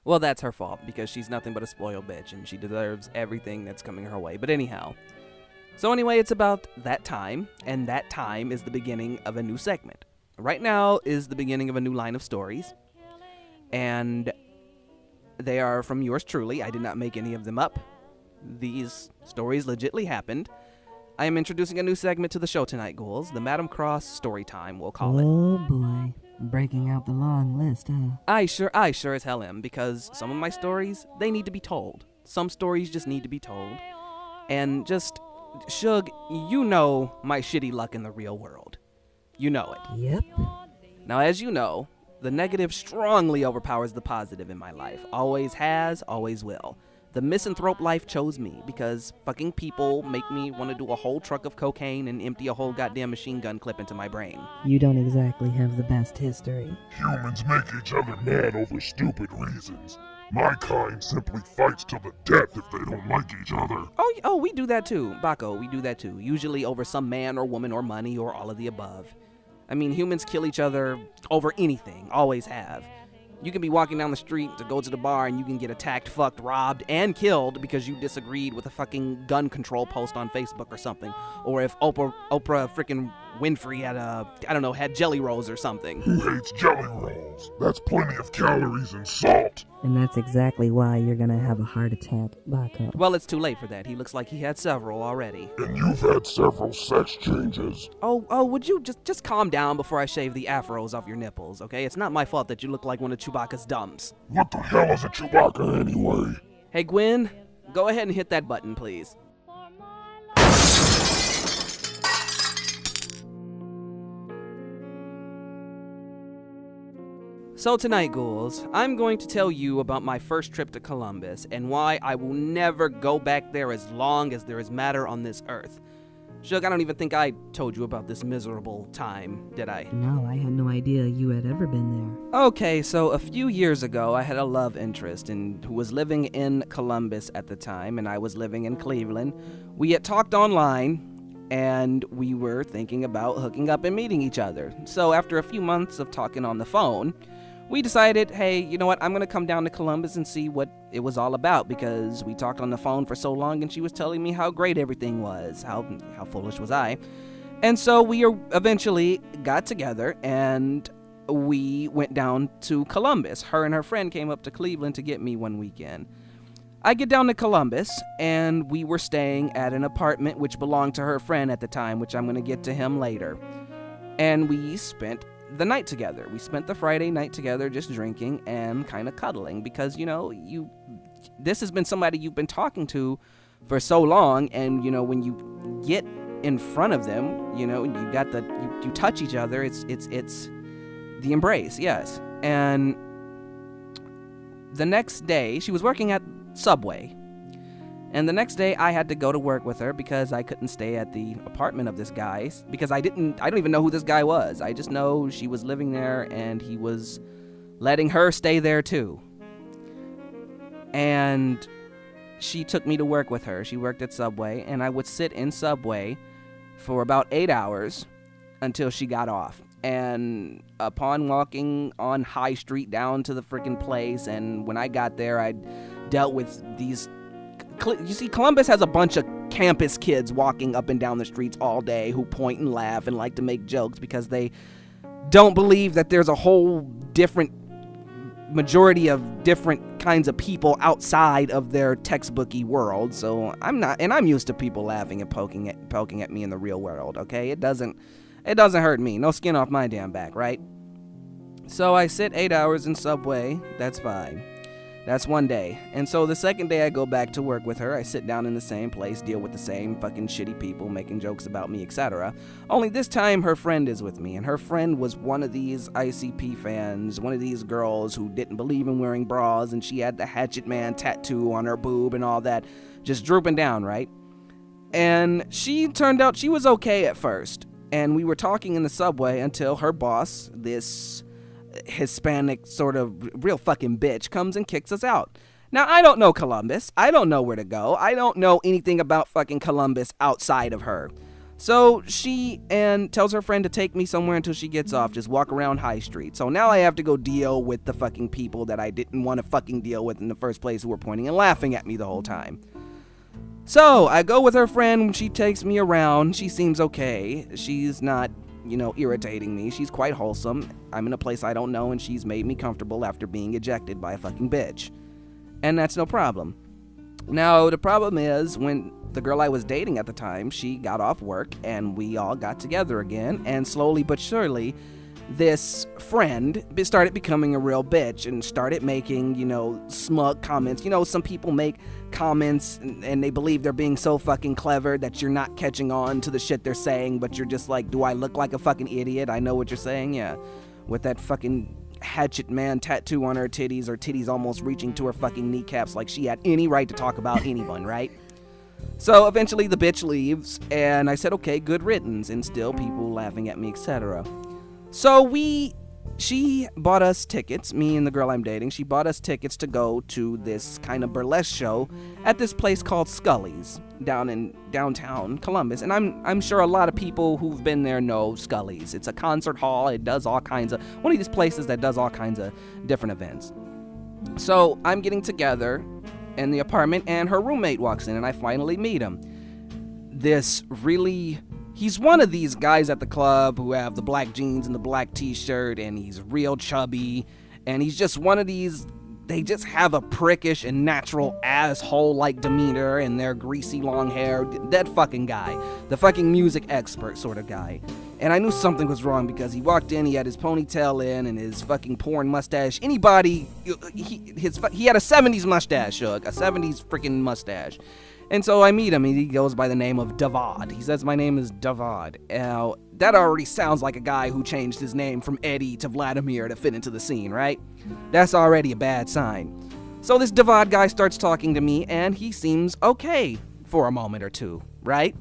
Well, that's her fault because she's nothing but a spoiled bitch and she deserves everything that's coming her way. But anyhow, so anyway, it's about that time, and that time is the beginning of a new segment. Right now is the beginning of a new line of stories, and they are from yours truly. I did not make any of them up. These stories legitly happened. I am introducing a new segment to the show tonight, ghouls. The Madam Cross story time, we'll call it. Oh boy, breaking out the long list, huh? I sure as hell am, because some of my stories, they need to be told. Some stories just need to be told. And just, Shug, you know my shitty luck in the real world. You know it. Yep. Now, as you know, the negative strongly overpowers the positive in my life. Always has, always will. The misanthrope life chose me because fucking people make me want to do a whole truck of cocaine and empty a whole goddamn machine gun clip into my brain. You don't exactly have the best history. Humans make each other mad over stupid reasons. My kind simply fights to the death if they don't like each other. Oh, we do that too. Baco, we do that too. Usually over some man or woman or money or all of the above. I mean, humans kill each other over anything. Always have. You can be walking down the street to go to the bar and you can get attacked, fucked, robbed, and killed because you disagreed with a fucking gun control post on Facebook or something. Or if Oprah freaking Winfrey had Jelly Rolls or something. Who hates jelly rolls? That's plenty of calories and salt. And that's exactly why you're gonna have a heart attack, Baco. Well, it's too late for that. He looks like he had several already. And you've had several sex changes. Oh, would you just calm down before I shave the afros off your nipples, okay? It's not my fault that you look like one of Chewbacca's dumbs. What the hell is a Chewbacca anyway? Hey, Gwen, go ahead and hit that button, please. So tonight, ghouls, I'm going to tell you about my first trip to Columbus and why I will never go back there as long as there is matter on this earth. Shug, I don't even think I told you about this miserable time, did I? No, I had no idea you had ever been there. Okay, so a few years ago, I had a love interest who was living in Columbus at the time, and I was living in Cleveland. We had talked online, and we were thinking about hooking up and meeting each other. So after a few months of talking on the phone, we decided, hey, you know what, I'm going to come down to Columbus and see what it was all about, because we talked on the phone for so long and she was telling me how great everything was. How foolish was I? And so we eventually got together and we went down to Columbus. Her and her friend came up to Cleveland to get me one weekend. I get down to Columbus and we were staying at an apartment which belonged to her friend at the time, which I'm going to get to him later. And we spent the night together. We spent the Friday night together just drinking and kind of cuddling because, you know, this has been somebody you've been talking to for so long, and, you know, when you get in front of them, you know, you got you touch each other, it's the embrace, yes. And the next day, she was working at Subway. And the next day I had to go to work with her because I couldn't stay at the apartment of this guy because I don't even know who this guy was. I just know she was living there and he was letting her stay there too. And she took me to work with her. She worked at Subway and I would sit in Subway for about 8 hours until she got off. And upon walking on High Street down to the freaking place, and when I got there, I dealt with these. You see, Columbus has a bunch of campus kids walking up and down the streets all day who point and laugh and like to make jokes because they don't believe that there's a whole different majority of different kinds of people outside of their textbooky world. So I'm used to people laughing and poking at me in the real world, okay? It doesn't hurt me. No skin off my damn back, right? So I sit 8 hours in Subway. That's fine. That's one day. And so the second day I go back to work with her. I sit down in the same place, deal with the same fucking shitty people making jokes about me, etc. Only this time her friend is with me, and her friend was one of these ICP fans, one of these girls who didn't believe in wearing bras, and she had the Hatchet Man tattoo on her boob and all that, just drooping down, right? And she turned out she was okay at first, and we were talking in the Subway until her boss, this Hispanic sort of real fucking bitch, comes and kicks us out. Now, I don't know Columbus. I don't know where to go. I don't know anything about fucking Columbus outside of her. So she tells her friend to take me somewhere until she gets off, just walk around High Street. So now I have to go deal with the fucking people that I didn't want to fucking deal with in the first place, who were pointing and laughing at me the whole time. So I go with her friend. She takes me around. She seems okay. She's not, irritating me. She's quite wholesome. I'm in a place I don't know, and she's made me comfortable after being ejected by a fucking bitch. And that's no problem. Now, the problem is, when the girl I was dating at the time, she got off work, and we all got together again, and slowly but surely, this friend started becoming a real bitch and started making, smug comments. Some people make comments and they believe they're being so fucking clever that you're not catching on to the shit they're saying, but you're just like, do I look like a fucking idiot? I know what you're saying, yeah. With that fucking hatchet man tattoo on her titties almost reaching to her fucking kneecaps, like she had any right to talk about anyone, right? So eventually the bitch leaves, and I said, okay, good riddance, and still people laughing at me, etc. So she bought us tickets, me and the girl I'm dating, she bought us tickets to go to this kind of burlesque show at this place called Scully's down in downtown Columbus. And I'm sure a lot of people who've been there know Scully's. It's a concert hall. It does all kinds of, one of these places that does all kinds of different events. So I'm getting together in the apartment, and her roommate walks in, and I finally meet him. He's one of these guys at the club who have the black jeans and the black t-shirt, and he's real chubby, and he's just one of these, they just have a prickish and natural asshole-like demeanor and their greasy long hair. That fucking guy. The fucking music expert sort of guy. And I knew something was wrong because he walked in, he had his ponytail in and his fucking porn mustache. He had a 70s mustache, a 70s freaking mustache. And so I meet him, and he goes by the name of Davad. He says, my name is Davad. Now, that already sounds like a guy who changed his name from Eddie to Vladimir to fit into the scene, right? That's already a bad sign. So this Davad guy starts talking to me, and he seems okay for a moment or two, right?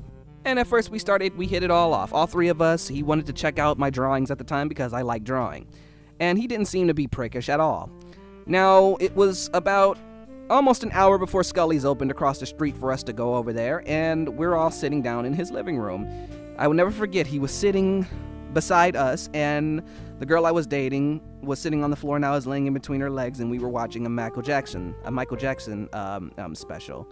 And at first we hit it all off. All three of us. He wanted to check out my drawings at the time because I like drawing. And he didn't seem to be prickish at all. Now, it was about almost an hour before Scully's opened across the street for us to go over there, and we're all sitting down in his living room. I will never forget, he was sitting beside us, and the girl I was dating was sitting on the floor, and I was laying in between her legs, and we were watching a Michael Jackson special.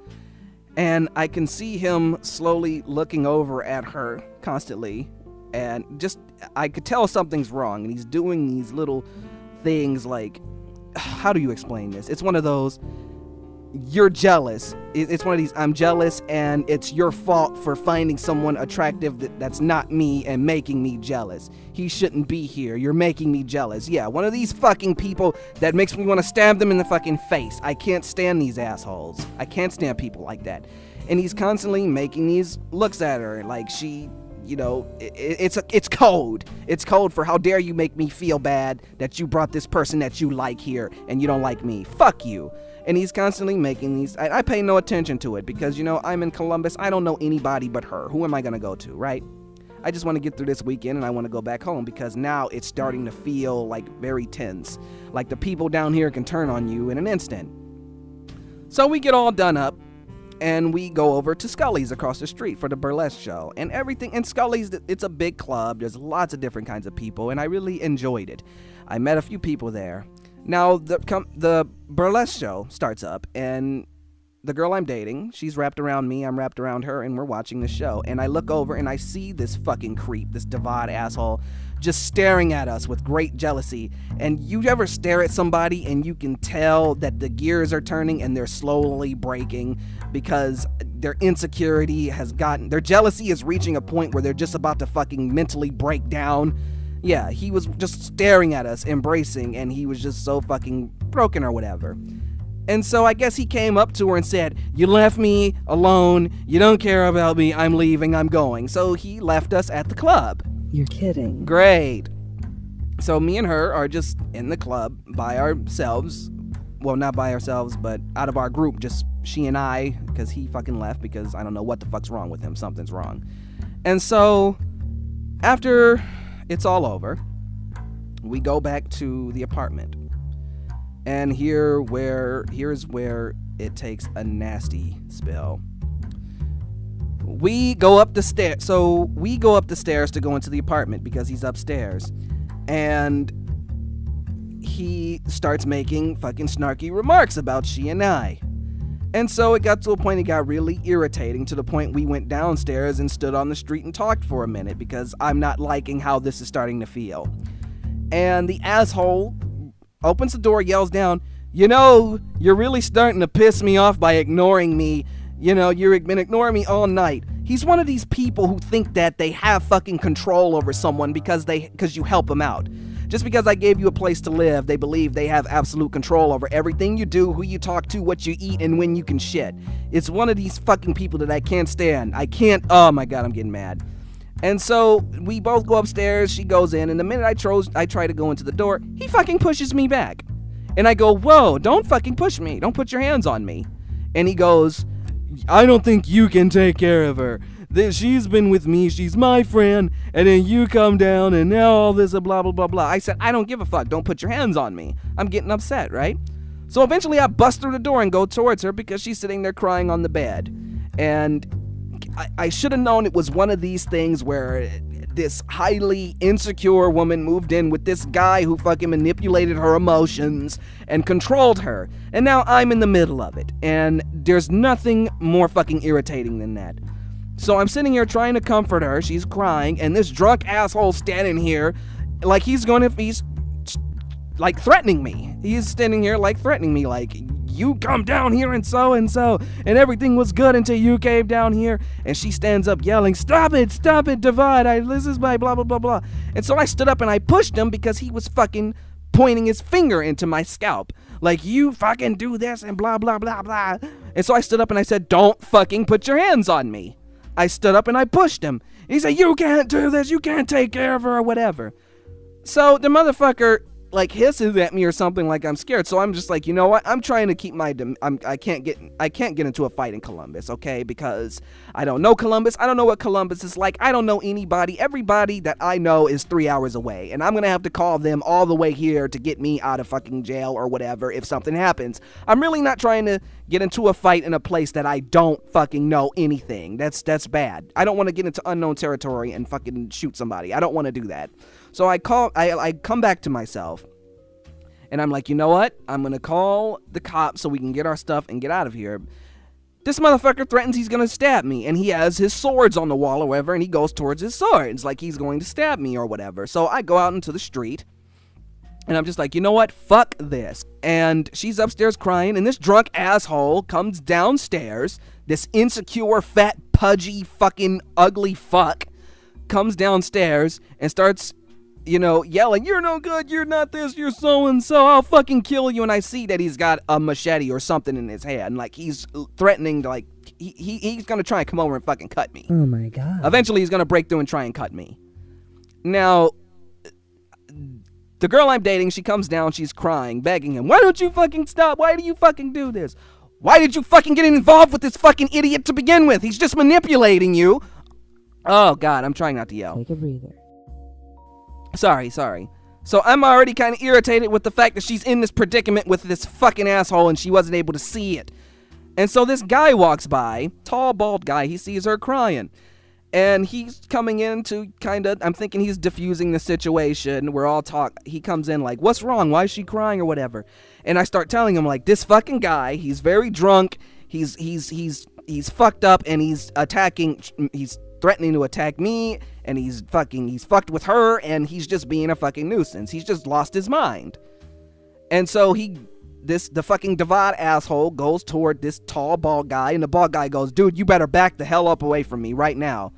And I can see him slowly looking over at her constantly, and just, I could tell something's wrong, and he's doing these little things like, how do you explain this? It's one of those, you're jealous. It's one of these, I'm jealous and it's your fault for finding someone attractive that's not me and making me jealous. He shouldn't be here. You're making me jealous. Yeah, one of these fucking people that makes me want to stab them in the fucking face. I can't stand these assholes. I can't stand people like that. And he's constantly making these looks at her like she, it's code. It's code for how dare you make me feel bad that you brought this person that you like here and you don't like me. Fuck you. And he's constantly making these, I pay no attention to it because, I'm in Columbus. I don't know anybody but her. Who am I going to go to, right? I just want to get through this weekend and I want to go back home because now it's starting to feel like very tense. Like the people down here can turn on you in an instant. So we get all done up and we go over to Scully's across the street for the burlesque show. And everything, and Scully's, it's a big club. There's lots of different kinds of people and I really enjoyed it. I met a few people there. Now, the burlesque show starts up, and the girl I'm dating, she's wrapped around me, I'm wrapped around her, and we're watching the show. And I look over, and I see this fucking creep, this Davad asshole, just staring at us with great jealousy. And you ever stare at somebody, and you can tell that the gears are turning, and they're slowly breaking, because their insecurity has gotten, their jealousy is reaching a point where they're just about to fucking mentally break down. Yeah, he was just staring at us, embracing, and he was just so fucking broken or whatever. And so I guess he came up to her and said, you left me alone, you don't care about me, I'm leaving, I'm going. So he left us at the club. You're kidding. Great. So me and her are just in the club by ourselves. Well, not by ourselves, but out of our group, just she and I, because he fucking left because I don't know what the fuck's wrong with him. Something's wrong. And so after it's all over, we go back to the apartment. And here's where it takes a nasty spill. We go up the stairs. So we go up the stairs to go into the apartment because he's upstairs. And he starts making fucking snarky remarks about she and I. And so it got to a point it got really irritating, to the point we went downstairs and stood on the street and talked for a minute because I'm not liking how this is starting to feel. And the asshole opens the door, yells down, "You know, you're really starting to piss me off by ignoring me. You know, you've been ignoring me all night." He's one of these people who think that they have fucking control over someone because you help them out. Just because I gave you a place to live, they believe they have absolute control over everything you do, who you talk to, what you eat, and when you can shit. It's one of these fucking people that I can't stand. Oh my god, I'm getting mad. And so we both go upstairs, she goes in, and the minute I try to go into the door, he fucking pushes me back. And I go, "Whoa, don't fucking push me. Don't put your hands on me." And he goes, "I don't think you can take care of her. She's been with me, she's my friend, and then you come down and now all this blah blah blah blah." I said, "I don't give a fuck, don't put your hands on me." I'm getting upset, right? So eventually I bust through the door and go towards her because she's sitting there crying on the bed. And I should have known it was one of these things where this highly insecure woman moved in with this guy who fucking manipulated her emotions and controlled her. And now I'm in the middle of it. And there's nothing more fucking irritating than that. So I'm sitting here trying to comfort her. She's crying, and this drunk asshole standing here like he's like threatening me. He's standing here like threatening me, like, "You come down here and so, and everything was good until you came down here." And she stands up yelling, stop it, Divide. This is my blah, blah, blah, blah. And so I stood up and I pushed him because he was fucking pointing his finger into my scalp. Like, "You fucking do this and blah, blah, blah, blah." And so I stood up and I said, "Don't fucking put your hands on me." I stood up and I pushed him. He said, "You can't do this, you can't take care of her," or whatever. So the motherfucker like hisses at me or something, like I'm scared. So I'm just like, you know what? I'm trying to keep my I can't get into a fight in Columbus, okay? Because I don't know Columbus. I don't know what Columbus is like. I don't know anybody. Everybody that I know is 3 hours away, and I'm gonna have to call them all the way here to get me out of fucking jail or whatever if something happens. I'm really not trying to get into a fight in a place that I don't fucking know anything. That's bad. I don't want to get into unknown territory and fucking shoot somebody. I don't want to do that. So I come back to myself, and I'm like, you know what? I'm going to call the cops so we can get our stuff and get out of here. This motherfucker threatens he's going to stab me, and he has his swords on the wall or whatever, and he goes towards his swords like he's going to stab me or whatever. So I go out into the street, and I'm just like, you know what? Fuck this. And she's upstairs crying, and this drunk asshole comes downstairs. This insecure, fat, pudgy, fucking ugly fuck comes downstairs and starts, yelling, "You're no good, you're not this, you're so-and-so, I'll fucking kill you." And I see that he's got a machete or something in his hand. Like, he's threatening to, like, he's gonna try and come over and fucking cut me. Oh my god. Eventually, he's gonna break through and try and cut me. Now, the girl I'm dating, she comes down, she's crying, begging him, "Why don't you fucking stop? Why do you fucking do this? Why did you fucking get involved with this fucking idiot to begin with? He's just manipulating you." Oh god, I'm trying not to yell. Take a breather. Sorry. So I'm already kind of irritated with the fact that she's in this predicament with this fucking asshole and she wasn't able to see it. And so this guy walks by, tall, bald guy, he sees her crying. And he's coming in to I'm thinking he's diffusing the situation. He comes in like, "What's wrong? Why is she crying?" or whatever. And I start telling him, like, this fucking guy, he's very drunk, he's fucked up, and he's threatening to attack me, and he's fucked with her, and he's just being a fucking nuisance. He's just lost his mind. And so the fucking Devad asshole goes toward this tall bald guy, and the bald guy goes, "Dude, you better back the hell up away from me right now."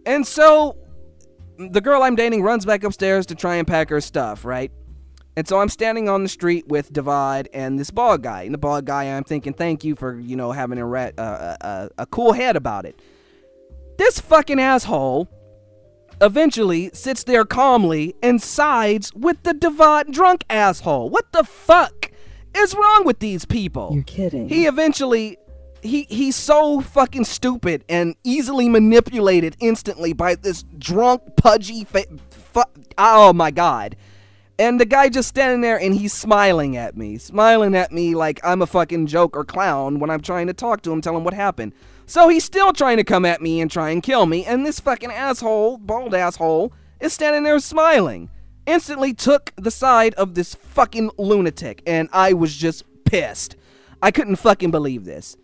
And so the girl I'm dating runs back upstairs to try and pack her stuff, right? And so I'm standing on the street with Devad and this bald guy. And the bald guy, I'm thinking, thank you for, having a cool head about it. This fucking asshole eventually sits there calmly and sides with the Devad drunk asshole. What the fuck is wrong with these people? You're kidding. He eventually, he's so fucking stupid and easily manipulated instantly by this drunk, pudgy, oh my god. And the guy just standing there and he's smiling at me like I'm a fucking joke or clown when I'm trying to talk to him, tell him what happened. So he's still trying to come at me and try and kill me, and this fucking asshole, bald asshole, is standing there smiling. Instantly took the side of this fucking lunatic, and I was just pissed. I couldn't fucking believe this.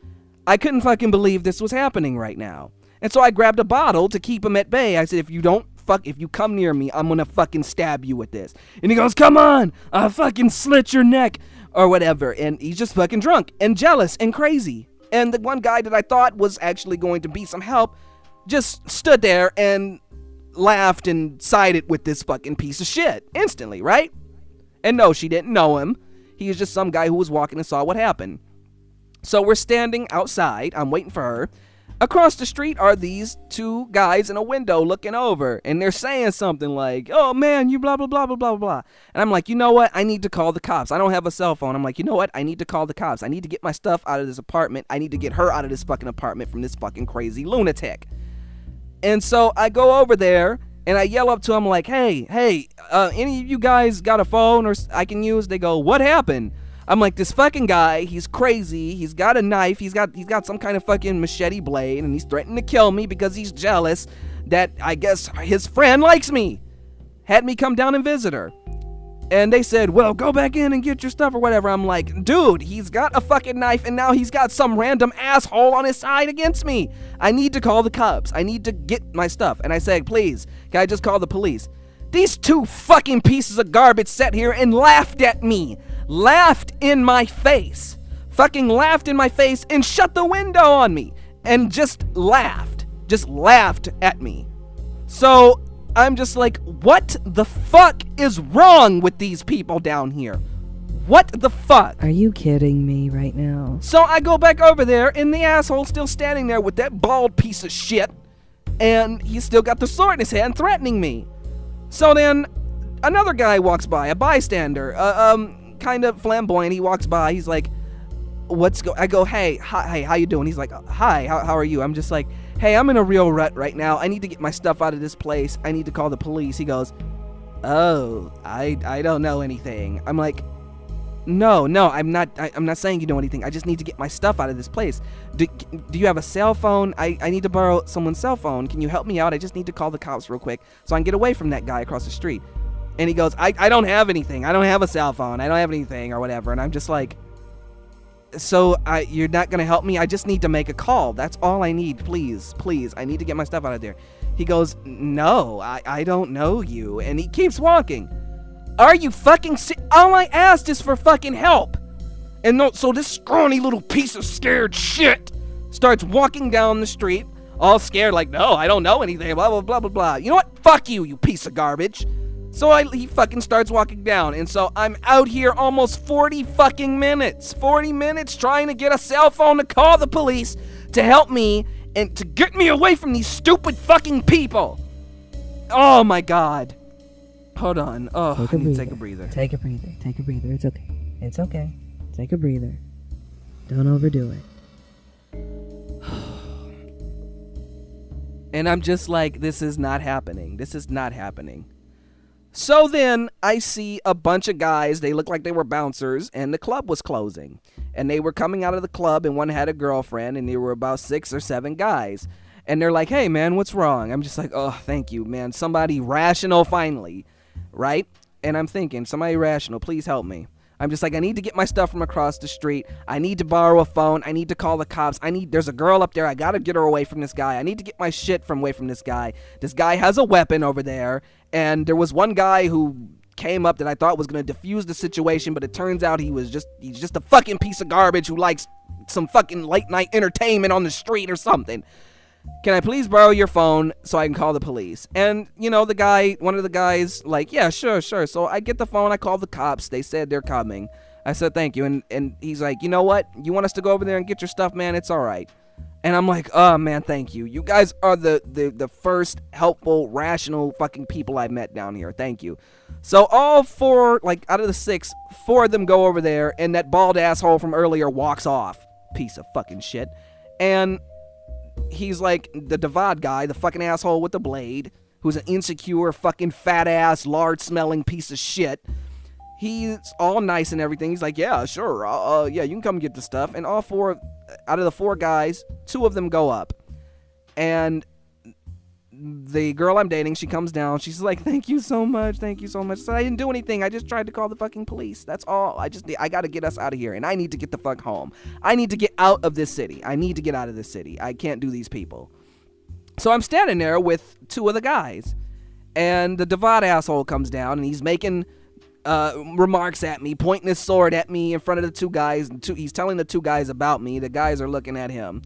I couldn't fucking believe this was happening right now. And so I grabbed a bottle to keep him at bay. I said, if you come near me, I'm gonna fucking stab you with this. And he goes, come on, I'll fucking slit your neck, or whatever. And he's just fucking drunk and jealous and crazy. And the one guy that I thought was actually going to be some help just stood there and laughed and sided with this fucking piece of shit instantly, right? And no, she didn't know him. He was just some guy who was walking and saw what happened. So we're standing outside. I'm waiting for her. Across the street are these two guys in a window looking over, and they're saying something like, oh man, you blah, blah, blah, blah, blah, blah. And I'm like, you know what? I need to call the cops. I don't have a cell phone. I'm like, you know what? I need to call the cops. I need to get my stuff out of this apartment. I need to get her out of this fucking apartment from this fucking crazy lunatic. And so I go over there, and I yell up to him like, hey, any of you guys got a phone or I can use? They go, what happened? I'm like, this fucking guy, he's crazy, he's got a knife, he's got some kind of fucking machete blade, and he's threatening to kill me because he's jealous that I guess his friend likes me. Had me come down and visit her. And they said, well, go back in and get your stuff or whatever. I'm like, dude, he's got a fucking knife and now he's got some random asshole on his side against me. I need to call the cops. I need to get my stuff. And I said, please, can I just call the police? These two fucking pieces of garbage sat here and laughed at me. Laughed in my face. Fucking laughed in my face and shut the window on me. And just laughed. Just laughed at me. So I'm just like, what the fuck is wrong with these people down here? What the fuck? Are you kidding me right now? So I go back over there, and the asshole's still standing there with that bald piece of shit, and he's still got the sword in his hand threatening me. So then another guy walks by, a bystander, kind of flamboyant. He walks by, he's like, I go, hey, hi, how you doing? He's like, hi, how are you? I'm just like, hey, I'm in a real rut right now. I need to get my stuff out of this place. I need to call the police. He goes, oh, I don't know anything. I'm like, no, I'm not saying you know anything. I just need to get my stuff out of this place. Do you have a cell phone? I need to borrow someone's cell phone. Can you help me out? I just need to call the cops real quick so I can get away from that guy across the street. And he goes, I don't have anything. I don't have a cell phone. I don't have anything or whatever. And I'm just like, so you're not going to help me? I just need to make a call. That's all I need. Please. I need to get my stuff out of there. He goes, no, I don't know you. And he keeps walking. Are you fucking all I asked is for fucking help. And no, so this scrawny little piece of scared shit starts walking down the street, all scared like, no, I don't know anything, blah, blah, blah, blah, blah. You know what? Fuck you, you piece of garbage. So he fucking starts walking down, and so I'm out here almost 40 fucking minutes. 40 minutes trying to get a cell phone to call the police to help me and to get me away from these stupid fucking people. Oh my god. Hold on. Oh, I need to take a breather. Take a breather. It's okay. It's okay. Take a breather. Don't overdo it. And I'm just like, this is not happening. So then I see a bunch of guys. They look like they were bouncers, and the club was closing. And they were coming out of the club, and one had a girlfriend, and there were about 6 or 7 guys. And they're like, hey, man, what's wrong? I'm just like, oh, thank you, man. Somebody rational finally, right? And I'm thinking, somebody rational, please help me. I'm just like, I need to get my stuff from across the street. I need to borrow a phone. I need to call the cops. There's a girl up there. I got to get her away from this guy. I need to get my shit away from this guy. This guy has a weapon over there. And there was one guy who came up that I thought was going to defuse the situation, but it turns out he's just a fucking piece of garbage who likes some fucking late night entertainment on the street or something. Can I please borrow your phone so I can call the police? And, you know, one of the guys, like, yeah, sure. So I get the phone, I call the cops. They said they're coming. I said, thank you. And he's like, you know what? You want us to go over there and get your stuff, man? It's all right. And I'm like, oh, man, thank you. You guys are the first helpful, rational fucking people I've met down here. Thank you. So all 4, like, out of the 6, 4 of them go over there, and that bald asshole from earlier walks off. Piece of fucking shit. And he's like the Devad guy, the fucking asshole with the blade, who's an insecure, fucking fat-ass, lard-smelling piece of shit. He's all nice and everything. He's like, yeah, sure, yeah, you can come get the stuff. And all 4, out of the 4 guys, 2 of them go up. And the girl I'm dating, she comes down. She's like, thank you so much. I said, I didn't do anything. I just tried to call the fucking police. That's all. I got to get us out of here. And I need to get the fuck home. I need to get out of this city. I can't do these people. So I'm standing there with 2 of the guys. And the Devad asshole comes down and he's making remarks at me, pointing his sword at me in front of the 2 guys. He's telling the 2 guys about me. The guys are looking at him.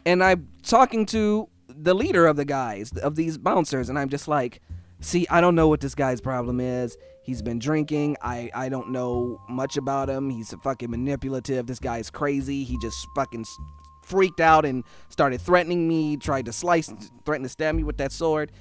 And I'm talking to the leader of the guys, of these bouncers, and I'm just like, see, I don't know what this guy's problem is. He's been drinking. I don't know much about him. He's fucking manipulative. This guy's crazy. He just fucking freaked out and started threatening me, threatened to stab me with that sword.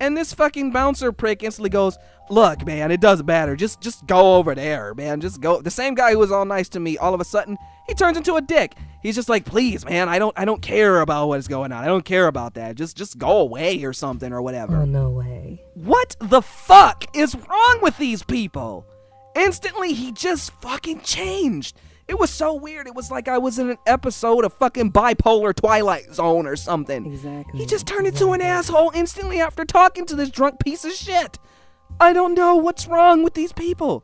And this fucking bouncer prick instantly goes, look, man, it doesn't matter. Just go over there, man. Just go. The same guy who was all nice to me, all of a sudden, he turns into a dick. He's just like, please, man, I don't care about what is going on. I don't care about that. Just go away or something or whatever. Oh, no way. What the fuck is wrong with these people? Instantly, he just fucking changed. It was so weird. It was like I was in an episode of fucking Bipolar Twilight Zone or something. Exactly. He just turned into an asshole instantly after talking to this drunk piece of shit. I don't know what's wrong with these people.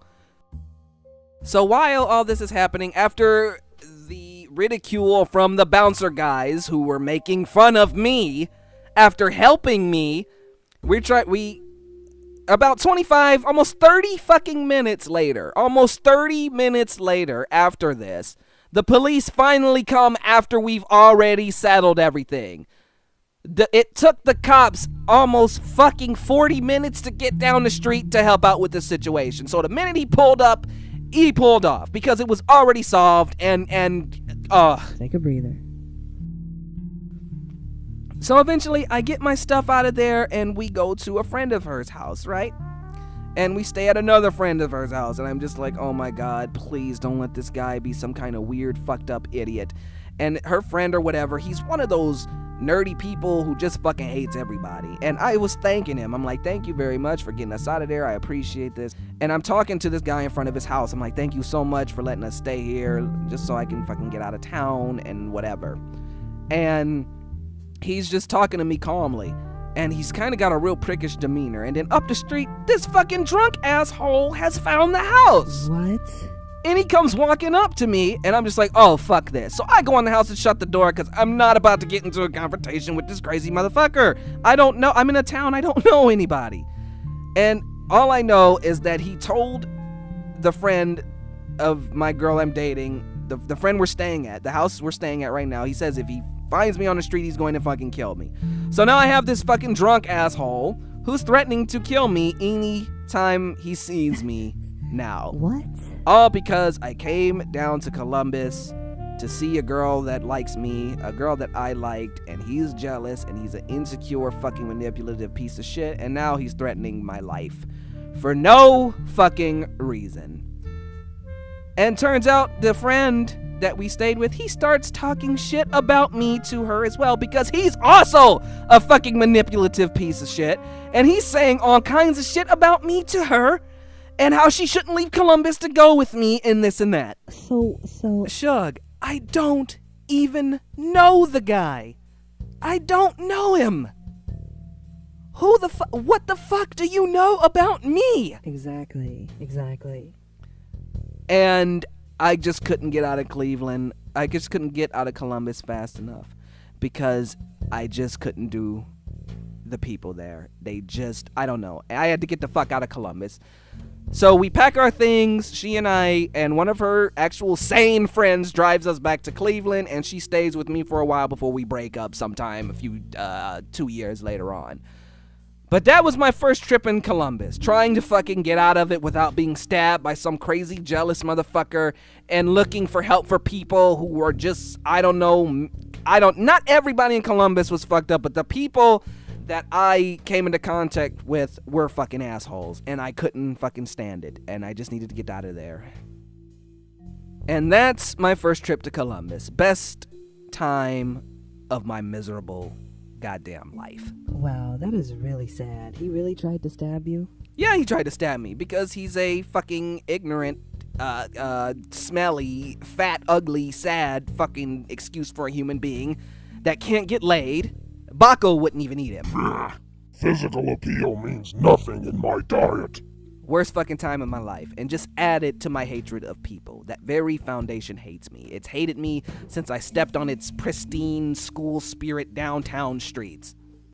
So while all this is happening, after the ridicule from the bouncer guys who were making fun of me, after helping me, about 25, almost 30 fucking minutes later, almost 30 minutes later after this, the police finally come after we've already settled everything. It took the cops almost fucking 40 minutes to get down the street to help out with the situation. So the minute he pulled up, he pulled off because it was already solved and take a breather. So eventually I get my stuff out of there and we go to a friend of hers house, right? And we stay at another friend of hers house and I'm just like, oh my God, please don't let this guy be some kind of weird fucked up idiot. And her friend or whatever, he's one of those nerdy people who just fucking hates everybody. And I was thanking him. I'm like, thank you very much for getting us out of there. I appreciate this. And I'm talking to this guy in front of his house. I'm like, thank you so much for letting us stay here just so I can fucking get out of town and whatever. And he's just talking to me calmly. And he's kind of got a real prickish demeanor. And then up the street, this fucking drunk asshole has found the house. What? And he comes walking up to me, and I'm just like, oh, fuck this. So I go in the house and shut the door, because I'm not about to get into a confrontation with this crazy motherfucker. I don't know. I'm in a town. I don't know anybody. And all I know is that he told the friend of my girl I'm dating, the friend we're staying at, the house we're staying at right now, he says if he finds me on the street, he's going to fucking kill me. So now I have this fucking drunk asshole who's threatening to kill me any time he sees me now. What? All because I came down to Columbus to see a girl that likes me, a girl that I liked, and he's jealous, and he's an insecure, fucking manipulative piece of shit, and now he's threatening my life for no fucking reason. And turns out the friend that we stayed with, he starts talking shit about me to her as well, because he's also a fucking manipulative piece of shit, and he's saying all kinds of shit about me to her, and how she shouldn't leave Columbus to go with me and this and that. So... Shug, I don't even know the guy. I don't know him. What the fuck do you know about me? Exactly. And I just couldn't get out of Cleveland. I just couldn't get out of Columbus fast enough. Because I just couldn't do the people there. I don't know. I had to get the fuck out of Columbus. So we pack our things, she and I, and one of her actual sane friends drives us back to Cleveland, and she stays with me for a while before we break up sometime 2 years later on. But that was my first trip in Columbus, trying to fucking get out of it without being stabbed by some crazy jealous motherfucker, and looking for help for people who were just, not everybody in Columbus was fucked up, but the people that I came into contact with were fucking assholes, and I couldn't fucking stand it, and I just needed to get out of there. And that's my first trip to Columbus. Best time of my miserable goddamn life. Wow, that is really sad. He really tried to stab you? Yeah, he tried to stab me because he's a fucking ignorant smelly, fat, ugly, sad fucking excuse for a human being that can't get laid, Baco wouldn't even eat him. Physical appeal means nothing in my diet. Worst fucking time of my life, and just added to my hatred of people. That very foundation hates me. It's hated me since I stepped on its pristine school spirit downtown streets.